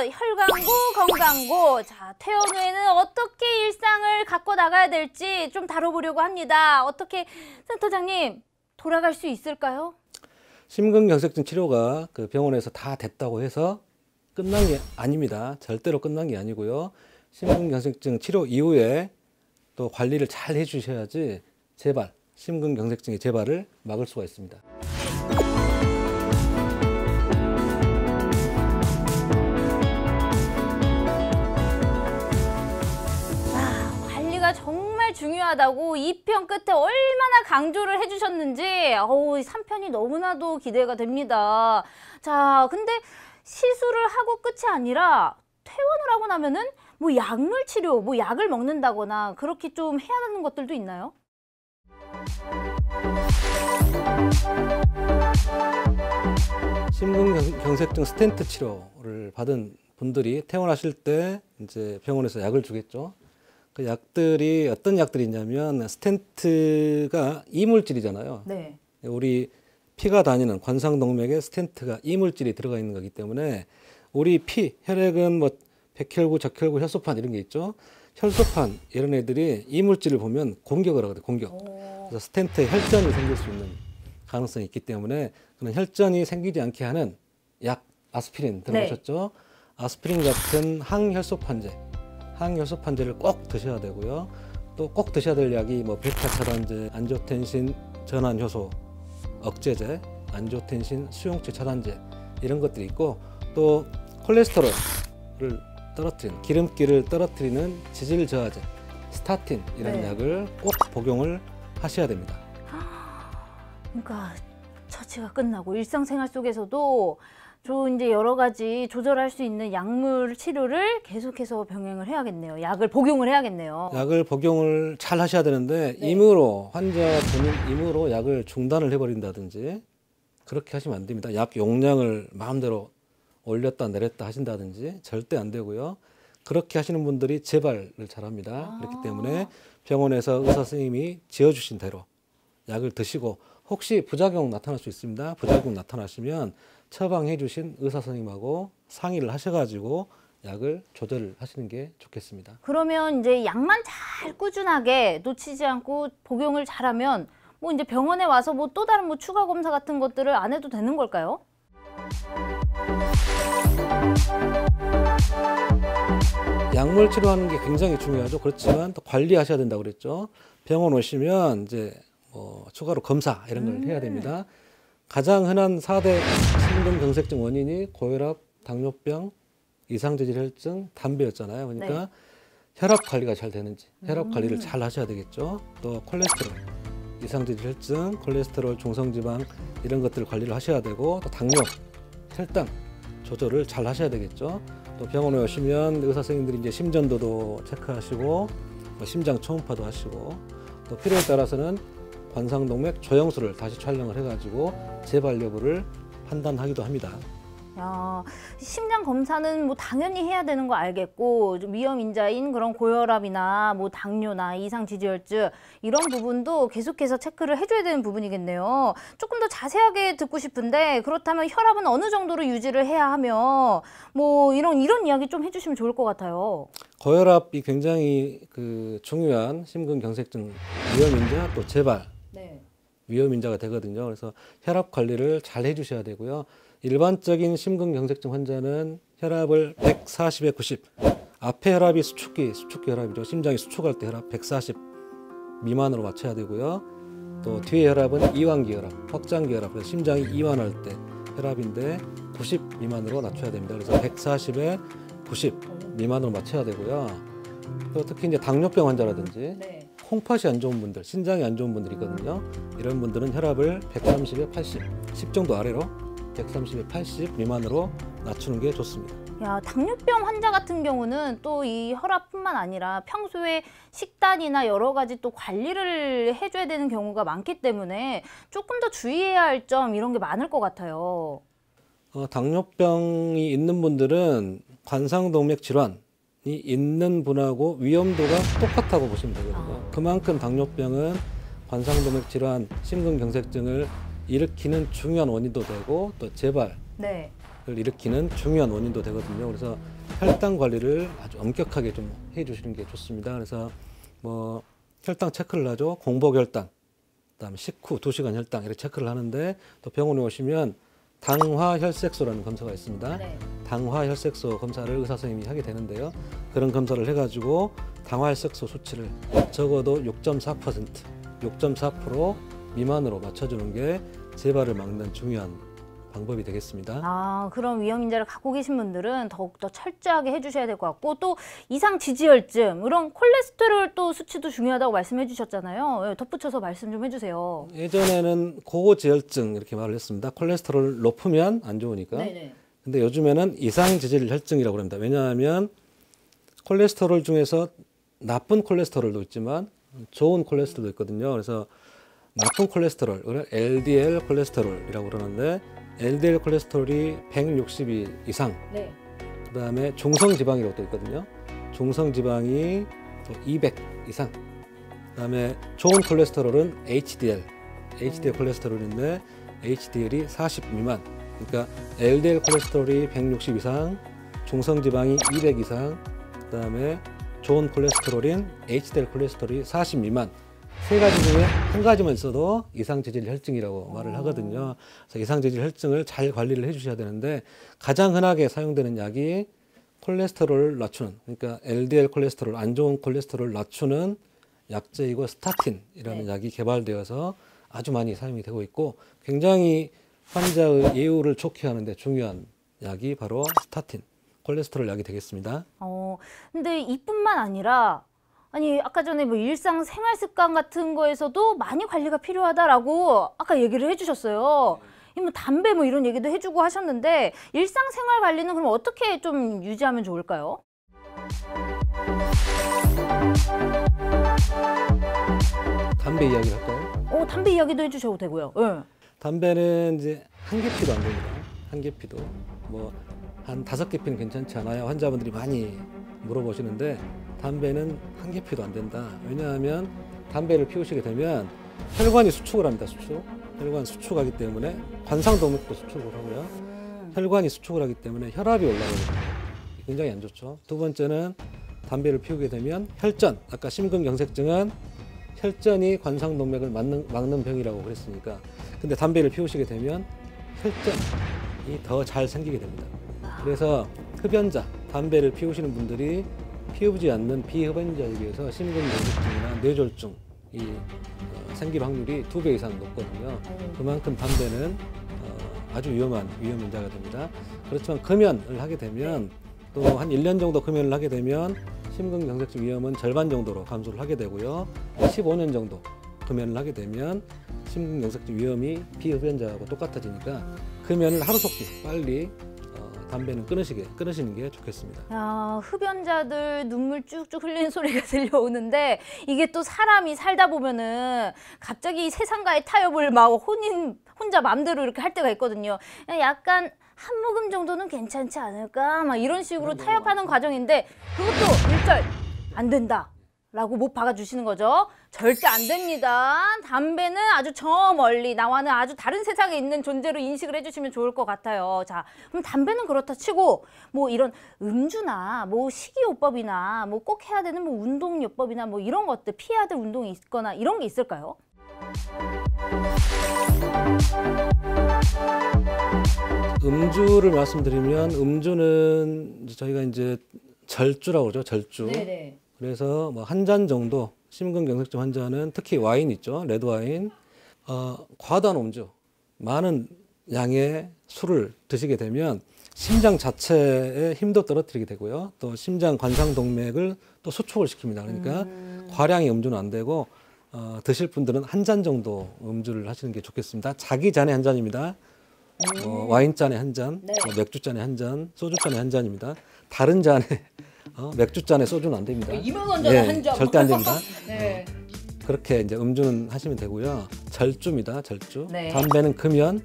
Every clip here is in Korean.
혈강고, 건강고. 자, 퇴원 후에는 어떻게 일상을 갖고 나가야 될지 좀 다뤄보려고 합니다. 어떻게 센터장님 돌아갈 수 있을까요? 심근경색증 치료가 그 병원에서 다 됐다고 해서 끝난 게 아닙니다. 절대로 끝난 게 아니고요. 심근경색증 치료 이후에 또 관리를 잘 해주셔야지 재발, 심근경색증의 재발을 막을 수가 있습니다. 관리가 정말 중요하다고 2편 끝에 얼마나 강조를 해주셨는지 3편이 너무나도 기대가 됩니다. 자, 근데 시술을 하고 끝이 아니라 퇴원을 하고 나면은 뭐 약물 치료, 뭐 약을 먹는다거나 그렇게 좀 해야 하는 것들도 있나요? 심근경색증 스텐트 치료를 받은 분들이 퇴원하실 때 이제 병원에서 약을 주겠죠. 그 약들이 어떤 약들이 있냐면 스텐트가 이물질이잖아요. 네. 우리 피가 다니는 관상동맥에 스텐트가 이물질이 들어가 있는 거기 때문에 우리 피, 혈액은 뭐 백혈구, 적혈구, 혈소판 이런 게 있죠. 혈소판 이런 애들이 이물질을 보면 공격을 하거든요. 공격. 그래서 스텐트에 혈전이 생길 수 있는 가능성이 있기 때문에 그런 혈전이 생기지 않게 하는 약 아스피린 들어보셨죠? 네. 아스피린 같은 항혈소판제를 꼭 드셔야 되고요. 또 꼭 드셔야 될 약이 뭐 베타 차단제, 안지오텐신 전환효소 억제제, 안지오텐신 수용체 차단제 이런 것들이 있고 또 콜레스테롤을 떨어뜨리는 기름기를 떨어뜨리는 지질 저하제, 스타틴 이런 약을 꼭 복용을 하셔야 됩니다. 그러니까 처치가 끝나고 일상생활 속에서도 이제 여러 가지 조절할 수 있는 약물 치료를 계속해서 병행을 해야겠네요. 약을 복용을 해야겠네요. 약을 복용을 잘 하셔야 되는데 환자 본인 임의로 약을 중단을 해버린다든지 그렇게 하시면 안 됩니다. 약 용량을 마음대로 올렸다 내렸다 하신다든지 절대 안 되고요. 그렇게 하시는 분들이 재발을 잘합니다. 그렇기 때문에 병원에서 의사 선생님이 지어주신 대로 약을 드시고 혹시 부작용 나타날 수 있습니다. 부작용 나타나시면 처방해 주신 의사 선생님하고 상의를 하셔가지고 약을 조절을 하시는 게 좋겠습니다. 그러면 이제 약만 잘 꾸준하게 놓치지 않고 복용을 잘하면 뭐 이제 병원에 와서 뭐 또 다른 뭐 추가 검사 같은 것들을 안 해도 되는 걸까요? 약물 치료하는 게 굉장히 중요하죠. 그렇지만 또 관리하셔야 된다고 그랬죠. 병원 오시면 이제 뭐 추가로 검사 이런 걸 해야 됩니다. 가장 흔한 4대 심근경색증 원인이 고혈압, 당뇨병, 이상저질혈증, 담배였잖아요. 그러니까 혈압 관리가 잘 되는지 혈압 관리를 잘 하셔야 되겠죠. 또 콜레스테롤, 이상저질혈증, 콜레스테롤, 중성지방 이런 것들 관리를 하셔야 되고 또 당뇨, 혈당 조절을 잘 하셔야 되겠죠. 또 병원에 오시면 의사 선생님들이 이제 심전도도 체크하시고 심장 초음파도 하시고 또 필요에 따라서는 관상동맥 조영수를 다시 촬영을 해가지고 재발 여부를 판단하기도 합니다. 야, 심장 검사는 뭐 당연히 해야 되는 거 알겠고 위험 인자인 그런 고혈압이나 뭐 당뇨나 이상 지지혈증 이런 부분도 계속해서 체크를 해줘야 되는 부분이겠네요. 조금 더 자세하게 듣고 싶은데 그렇다면 혈압은 어느 정도로 유지를 해야 하며 뭐 이런 이야기 좀 해주시면 좋을 것 같아요. 고혈압이 굉장히 중요한 심근경색증 위험 인자 또 재발 위험 인자가 되거든요. 그래서 혈압 관리를 잘 해주셔야 되고요. 일반적인 심근경색증 환자는 혈압을 140에 90 앞에 혈압이 수축기 혈압이죠. 심장이 수축할 때 혈압 140 미만으로 맞춰야 되고요. 또 뒤에 혈압은 이완기 혈압, 확장기 혈압, 그래서 심장이 이완할 때 혈압인데 90 미만으로 낮춰야 됩니다. 그래서 140에 90 미만으로 맞춰야 되고요. 또 특히 이제 당뇨병 환자라든지 콩팥이 안 좋은 분들, 신장이 안 좋은 분들이 있거든요. 이런 분들은 혈압을 130에 80, 10 정도 아래로 130에 80 미만으로 낮추는 게 좋습니다. 야, 당뇨병 환자 같은 경우는 또 이 혈압뿐만 아니라 평소에 식단이나 여러 가지 또 관리를 해줘야 되는 경우가 많기 때문에 조금 더 주의해야 할 점 이런 게 많을 것 같아요. 당뇨병이 있는 분들은 관상동맥 질환이 있는 분하고 위험도가 똑같다고 보시면 되거든요. 그만큼 당뇨병은 관상동맥 질환, 심근경색증을 일으키는 중요한 원인도 되고 또 재발, 일으키는 중요한 원인도 되거든요. 그래서 혈당 관리를 아주 엄격하게 좀 해주시는 게 좋습니다. 그래서 뭐 혈당 체크를 하죠. 공복 혈당, 그다음에 식후 2시간 혈당 이렇게 체크를 하는데 또 병원에 오시면 당화 혈색소라는 검사가 있습니다. 네. 당화 혈색소 검사를 의사 선생님이 하게 되는데요. 그런 검사를 해가지고 당화 혈색소 수치를 적어도 6.4%, 6.4% 미만으로 맞춰주는 게 재발을 막는 중요한 방법이 되겠습니다. 아, 그런 위험 인자를 갖고 계신 분들은 더욱더 철저하게 해주셔야 될 것 같고, 또 이상 지지혈증, 이런 콜레스테롤 또 수치도 중요하다고 말씀해 주셨잖아요. 예, 덧붙여서 말씀 좀 해주세요. 예전에는 고지혈증 이렇게 말을 했습니다. 콜레스테롤 높으면 안 좋으니까. 네네. 근데 요즘에는 이상지질혈증이라고 합니다. 왜냐하면 콜레스테롤 중에서 나쁜 콜레스테롤도 있지만 좋은 콜레스테롤도 있거든요. 그래서 나쁜 콜레스테롤, LDL 콜레스테롤이라고 그러는데 LDL 콜레스테롤이 160 이상, 네. 그다음에 중성지방이라고 또 있거든요. 중성지방이 또 200 이상. 그다음에 좋은 콜레스테롤은 HDL 콜레스테롤인데 HDL이 40 미만. 그러니까 LDL 콜레스테롤이 160 이상, 중성지방이 200 이상, 그다음에 좋은 콜레스테롤인 HDL 콜레스테롤이 40 미만. 세 가지 중에 한 가지만 있어도 이상지질 혈증이라고 말을 하거든요. 그래서 이상지질 혈증을 잘 관리를 해주셔야 되는데 가장 흔하게 사용되는 약이 콜레스테롤을 낮추는, 그러니까 LDL 콜레스테롤, 안 좋은 콜레스테롤을 낮추는 약제이고 스타틴이라는 약이 개발되어서 아주 많이 사용이 되고 있고 굉장히 환자의 예후를 좋게 하는데 중요한 약이 바로 스타틴, 콜레스테롤 약이 되겠습니다. 근데 이뿐만 아니라 아니 아까 전에 뭐 일상 생활 습관 같은 거에서도 많이 관리가 필요하다라고 아까 얘기를 해주셨어요. 뭐 담배 뭐 이런 얘기도 해주고 하셨는데 일상 생활 관리는 그럼 어떻게 좀 유지하면 좋을까요? 담배 이야기를 할까요? 담배 이야기도 해주셔도 되고요. 네. 담배는 이제 한 개 피도 안 됩니다. 한 개 피도 뭐 한 5개 피는 괜찮지 않아요? 환자분들이 많이 물어보시는데 담배는 한 개 피도 안 된다. 왜냐하면 담배를 피우시게 되면 혈관이 수축을 합니다. 혈관 수축하기 때문에 관상동맥도 수축을 하고요. 혈관이 수축을 하기 때문에 혈압이 올라가거든요. 굉장히 안 좋죠. 두 번째는 담배를 피우게 되면 혈전, 아까 심근경색증은 혈전이 관상동맥을 막는 병이라고 그랬으니까. 근데 담배를 피우시게 되면 혈전이 더 잘 생기게 됩니다. 그래서 흡연자, 담배를 피우시는 분들이 피우지 않는 비흡연자에 비해서 심근경색증이나 뇌졸중이 생길 확률이 2배 이상 높거든요. 그만큼 담배는 아주 위험 인자가 됩니다. 그렇지만 금연을 하게 되면 또 한 1년 정도 금연을 하게 되면 심근경색증 위험은 절반 정도로 감소를 하게 되고요. 15년 정도 금연을 하게 되면 심근경색증 위험이 비흡연자하고 똑같아지니까 금연을 하루속히 빨리 담배는 끊으시는 게 좋겠습니다. 야, 흡연자들 눈물 쭉쭉 흘리는 소리가 들려오는데 이게 또 사람이 살다 보면은 갑자기 세상과의 타협을 막 혼자 마음대로 이렇게 할 때가 있거든요. 약간 한 모금 정도는 괜찮지 않을까? 막 이런 식으로 타협하는 과정인데 그것도 일절 안 된다. 라고 못 박아주시는 거죠. 절대 안 됩니다. 담배는 아주 저 멀리 나와는 아주 다른 세상에 있는 존재로 인식을 해주시면 좋을 것 같아요. 자, 그럼 담배는 그렇다 치고 뭐 이런 음주나 뭐 식이요법이나 뭐 꼭 해야 되는 뭐 운동요법이나 뭐 이런 것들 피해야 될 운동이 있거나 이런 게 있을까요? 음주를 말씀드리면 음주는 저희가 이제 절주라고 그러죠. 절주. 네네. 그래서 뭐 한 잔 정도 심근경색증 환자는 특히 와인 있죠. 레드와인. 과도한 음주, 많은 양의 술을 드시게 되면 심장 자체의 힘도 떨어뜨리게 되고요. 또 심장 관상동맥을 또 수축을 시킵니다. 그러니까 과량의 음주는 안 되고 드실 분들은 한 잔 정도 음주를 하시는 게 좋겠습니다. 자기 잔에 한 잔입니다. 와인 잔에 한 잔, 네. 맥주 잔에 한 잔, 소주 잔에 한 잔입니다. 다른 잔에 맥주 잔에 소주는 안 됩니다. 2만 원 잔에 한 잔. 절대 안 됩니다. 네. 그렇게 이제 음주는 하시면 되고요. 절주입니다. 절주. 네. 담배는 금연,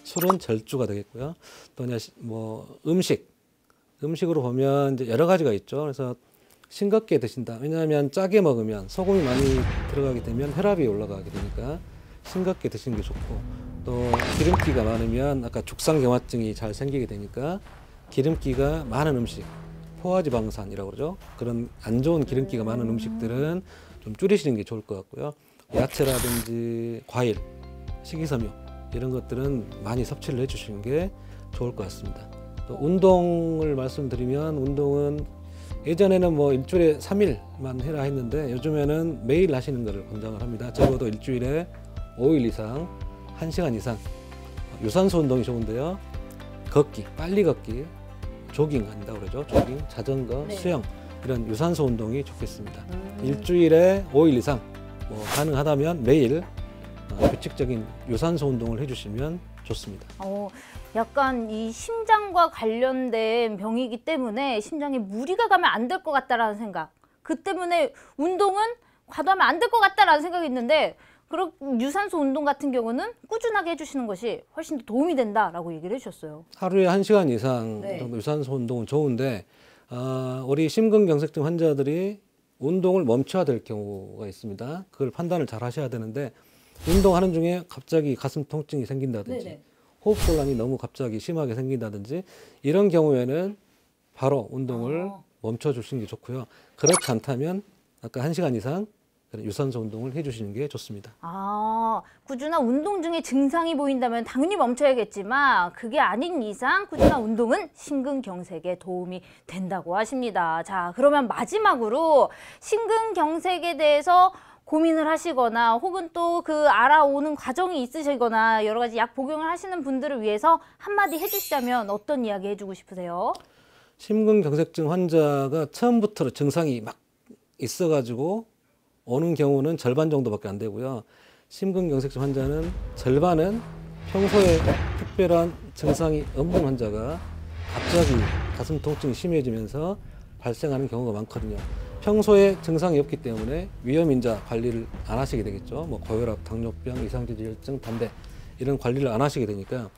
술은 절주가 되겠고요. 또 이제 뭐 음식으로 보면 이제 여러 가지가 있죠. 그래서 싱겁게 드신다. 왜냐하면 짜게 먹으면 소금이 많이 들어가게 되면 혈압이 올라가게 되니까 싱겁게 드시는 게 좋고 또 기름기가 많으면 아까 죽상경화증이 잘 생기게 되니까 기름기가 많은 음식, 포화지방산이라고 그러죠. 그런 안 좋은 기름기가 많은 음식들은 좀 줄이시는 게 좋을 것 같고요. 야채라든지 과일, 식이섬유 이런 것들은 많이 섭취를 해주시는 게 좋을 것 같습니다. 또 운동을 말씀드리면 운동은 예전에는 뭐 일주일에 3일만 해라 했는데 요즘에는 매일 하시는 것을 권장을 합니다. 적어도 일주일에 5일 이상 1시간 이상 유산소 운동이 좋은데요. 걷기, 빨리 걷기, 조깅 한다고 그러죠. 조깅, 자전거, 네. 수영 이런 유산소 운동이 좋겠습니다. 일주일에 5일 이상 뭐 가능하다면 매일 규칙적인 유산소 운동을 해주시면 좋습니다. 약간 이 심장과 관련된 병이기 때문에 심장에 무리가 가면 안 될 것 같다라는 생각. 그 때문에 운동은 과도하면 안 될 것 같다라는 생각이 있는데 그런 유산소 운동 같은 경우는 꾸준하게 해주시는 것이 훨씬 더 도움이 된다라고 얘기를 해주셨어요. 하루에 1시간 이상 네. 정도 유산소 운동은 좋은데 우리 심근경색증 환자들이 운동을 멈춰야 될 경우가 있습니다. 그걸 판단을 잘 하셔야 되는데 운동하는 중에 갑자기 가슴 통증이 생긴다든지 네네. 호흡곤란이 너무 갑자기 심하게 생긴다든지 이런 경우에는 바로 운동을 멈춰 주시는 게 좋고요. 그렇지 않다면 아까 1시간 이상 유산소 운동을 해주시는 게 좋습니다. 꾸준한 운동 중에 증상이 보인다면 당연히 멈춰야겠지만 그게 아닌 이상 꾸준한 운동은 심근경색에 도움이 된다고 하십니다. 자, 그러면 마지막으로 심근경색에 대해서 고민을 하시거나 혹은 또 그 알아오는 과정이 있으시거나 여러 가지 약 복용을 하시는 분들을 위해서 한마디 해주시자면 어떤 이야기 해주고 싶으세요? 심근경색증 환자가 처음부터 증상이 막 있어가지고 오는 경우는 절반 정도밖에 안 되고요. 심근경색증 환자는 절반은 평소에 특별한 증상이 없는 환자가 갑자기 가슴 통증이 심해지면서 발생하는 경우가 많거든요. 평소에 증상이 없기 때문에 위험인자 관리를 안 하시게 되겠죠. 뭐 고혈압, 당뇨병, 이상지질증, 담배 이런 관리를 안 하시게 되니까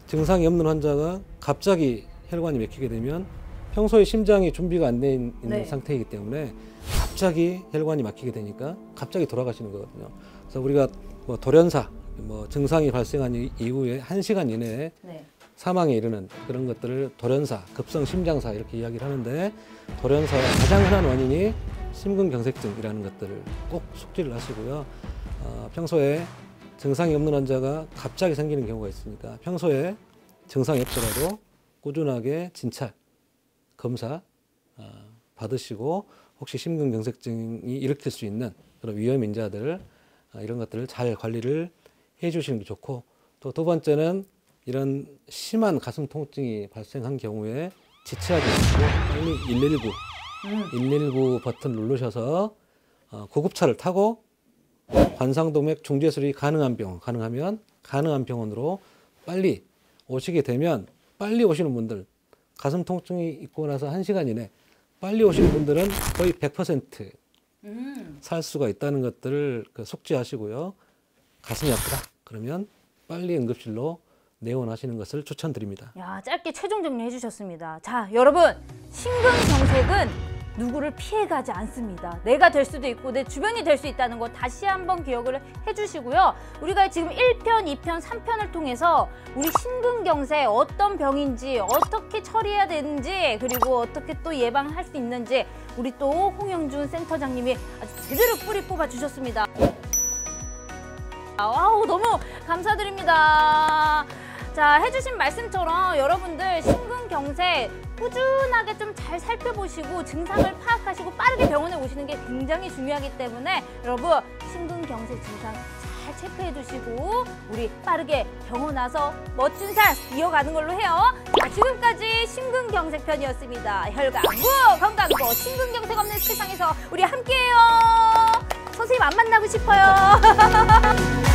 증상이 없는 환자가 갑자기 혈관이 막히게 되면 평소에 심장이 준비가 안 돼 있는 네. 상태이기 때문에 갑자기 혈관이 막히게 되니까 갑자기 돌아가시는 거거든요. 그래서 우리가 뭐 돌연사, 뭐 증상이 발생한 이후에 1시간 이내에 네. 사망에 이르는 그런 것들을 돌연사, 급성 심장사 이렇게 이야기를 하는데 돌연사의 가장 흔한 원인이 심근경색증이라는 것들을 꼭 숙지를 하시고요. 평소에 증상이 없는 환자가 갑자기 생기는 경우가 있으니까 평소에 증상이 없더라도 꾸준하게 진찰, 검사 받으시고 혹시 심근경색증이 일으킬 수 있는 그런 위험인자들 이런 것들을 잘 관리를 해주시는 게 좋고 또 두 번째는 이런 심한 가슴 통증이 발생한 경우에 지체하지 마시고 빨리 119 버튼 누르셔서 구급차를 타고 관상동맥 중재술이 가능한 병원, 가능한 병원으로 빨리 오시게 되면 빨리 오시는 분들 가슴 통증이 있고 나서 1시간 이내 빨리 오시는 분들은 거의 100% 살 수가 있다는 것들을 숙지하시고요. 가슴이 아프다 그러면 빨리 응급실로 내원하시는 것을 추천드립니다. 야, 짧게 최종 정리해 주셨습니다. 자, 여러분, 심근경색은 누구를 피해가지 않습니다. 내가 될 수도 있고 내 주변이 될 수 있다는 거 다시 한번 기억을 해주시고요. 우리가 지금 1편, 2편, 3편을 통해서 우리 심근경색 어떤 병인지 어떻게 처리해야 되는지 그리고 어떻게 또 예방할 수 있는지 우리 또 홍영준 센터장님이 아주 제대로 뿌리 뽑아 주셨습니다. 아우, 너무 감사드립니다. 자, 해주신 말씀처럼 여러분들 심근경색 꾸준하게 좀 잘 살펴보시고 증상을 파악하시고 빠르게 병원에 오시는 게 굉장히 중요하기 때문에 여러분 심근경색 증상 잘 체크해 두시고 우리 빠르게 병원 와서 멋진 삶 이어가는 걸로 해요. 자, 지금까지 심근경색 편이었습니다. 혈강구, 건강구, 심근경색 없는 세상에서 우리 함께해요. 선생님 안 만나고 싶어요.